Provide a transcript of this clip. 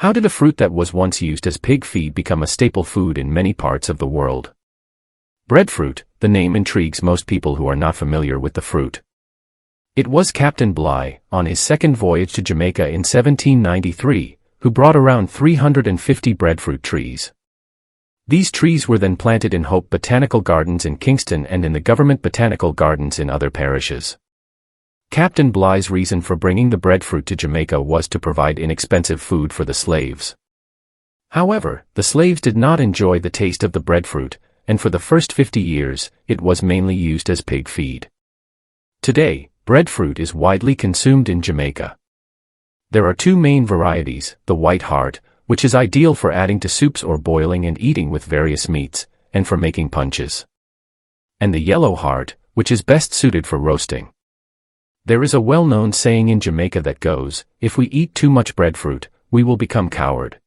How did a fruit that was once used as pig feed become a staple food in many parts of the world? Breadfruit, the name intrigues most people who are not familiar with the fruit. It was Captain Bligh, on his second voyage to Jamaica in 1793, who brought around 350 breadfruit trees. These trees were then planted in Hope Botanical Gardens in Kingston and in the government botanical gardens in other parishes. Captain Bligh's reason for bringing the breadfruit to Jamaica was to provide inexpensive food for the slaves. However, the slaves did not enjoy the taste of the breadfruit, and for the first 50 years, it was mainly used as pig feed. Today, breadfruit is widely consumed in Jamaica. There are two main varieties: the white heart, which is ideal for adding to soups or boiling and eating with various meats, and for making punches, and the yellow heart, which is best suited for roasting. There is a well-known saying in Jamaica that goes, "If we eat too much breadfruit, we will become coward."